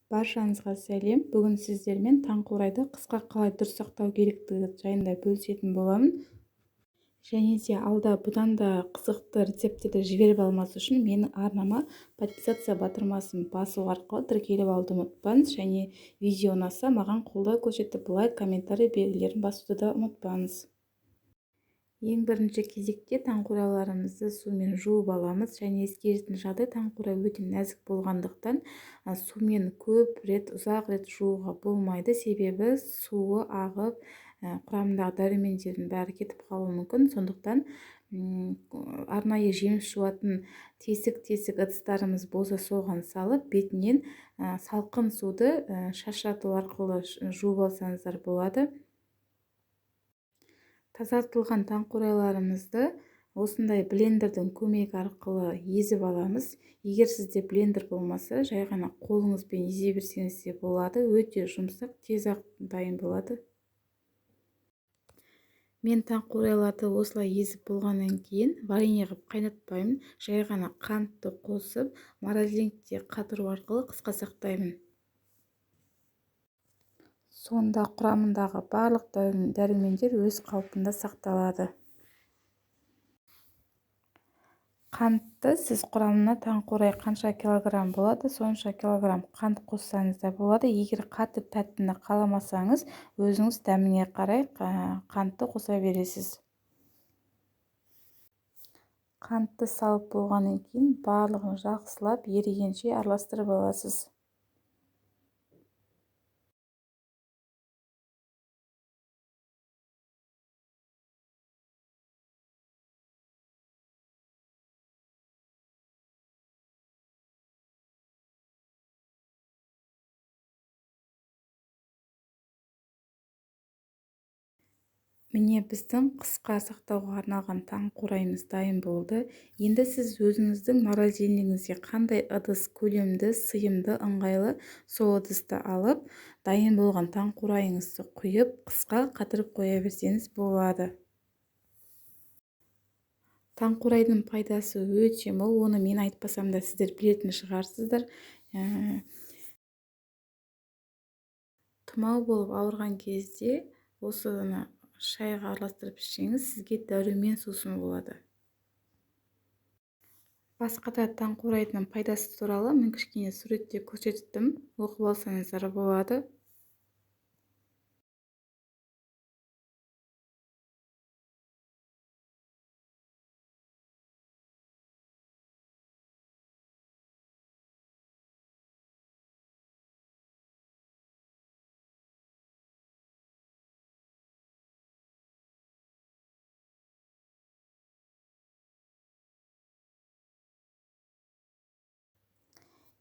Баршаңызға сәлем. Бүгін сіздермен таңқурайды қысқа қалай дұрыс сақтау керектігі жайында бөлісетін боламын. Және де алда бұдан да қызықты рецепттерді жіберіп алмас үшін менің арнама подписация батырмасын басу арқылы тіркеліп алуды ұмытпаңыз. Және видео ұнаса маған қолдау көрсетіп лайк, комментарий белгілерін басуды да ұмытпаңыз. Ең бірінші кезекте таңқурайларымызды сумен жуып аламыз. Және ескеретін жағдай, таңқурай өте нәзік болғандықтан сумен көп рет, ұзақ рет жууға болмайды. Себебі суы ағып, құрамындағы дәрумендердің бәрі кетіп қалуы мүмкін. Сондықтан арнайы жеміс жуатын тесік ыдыстарымыз болса соған салып, бетінен салқын суды шашырату арқылы жуып алсаңыздар болады. Тазартылған таңқурайларымызды осындай блендердің көмегі арқылы езіп аламыз. Егер сізде блендер болмаса, жай ғана қолыңызбен езе берсеңіз де болады. Өте жұмсақ, тез-ақ дайын болады. Мен таңқурайларды осылай езіп болғаннан кейін варенье қылып қайнатпаймын. Жай ғана қантты қосып, морозильникте қатыру арқылы қысқа сақтаймын. Сонда құрамындағы барлық дәрумендер өз қалпында сақталады. Қантты сіз құрамына таңқурай қанша килограмм болады, сонша килограмм қант қоссаңыз да болады. Егер қатты тәттіні қаламасаңыз, өзіңіз дәміне қарай қантты қоса бересіз. Қантты салып болғаннан кейін барлығын жақсылап ерігенше араластырып аласыз. Міне біздің қысқа сақтауға арналған таңқурайымыз дайын болды. Енді сіз өзіңіздің морозильнигіңізге қандай ыдыс көлемді, сыйымды, ыңғайлы сол ыдысты алып, дайын болған таңқурайыңызды құйып, қысқа қатырып қоя берсеңіз болады. Таңқурайдың пайдасы өте мол, оны мен айтпасам да сіздер білетін шығарсыздар. Тұмау болып ауырған кезде осыны шайға араластырып ішсеңіз, сізге дәрумен сусын болады. Басқа да таңқурайдың пайдасы туралы мен кішкене суретте көрсеттім, оқып алсаңыздар болады.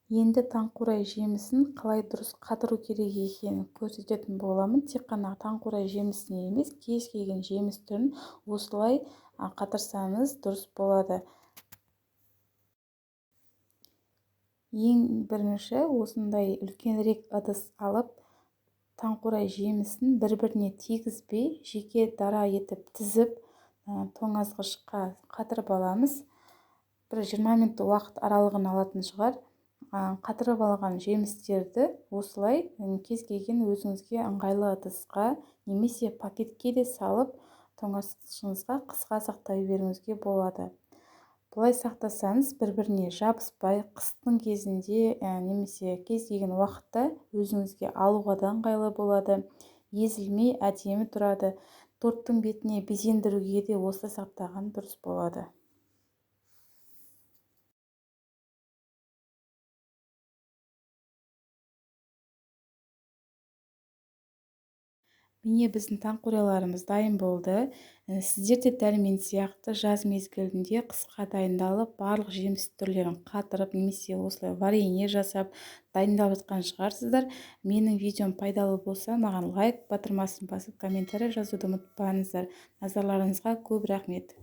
Енді таңқурай жемісін қалай дұрыс қатыру керек екенін көрсететін боламын. Тек қана таңқурай жемісіне емес, кез келген жеміс түрін осылай қатырсаңыз дұрыс болады. Ең бірінші осындай үлкенірек ыдыс алып, таңқурай жемісін бір-біріне тигізбей, жеке дара етіп тізіп, тоңазғышқа қатырып аламыз. Бір 20 минут уақыт аралығын алатын шығар. Қатырып алған жемістерді осылай кез келген өзіңізге ыңғайлы ыдысқа немесе пакетке де салып, тоңазғышыңызға қысқа сақтай беруіңізге болады. Бұлай сақтасаңыз бір-біріне жабыспай, қыстың кезінде немесе кез келген уақытта өзіңізге алуға да ыңғайлы болады. Езілмей әдемі тұрады. Торттың бетіне безендіруге де осылай сақтаған дұрыс болады. Міне біздің таңқурайларымыз дайын болды. Сіздер де дәл мен сияқты жаз мезгілінде қысқа дайындалып, барлық жеміс түрлерін қатырып, немесе осылай варенье жасап дайындап жатқан шығарсыздар. Менің видеом пайдалы болса, маған лайк батырмасын басып, комментарий жазуды ұмытпаңыздар. Назарларыңызға көп рахмет.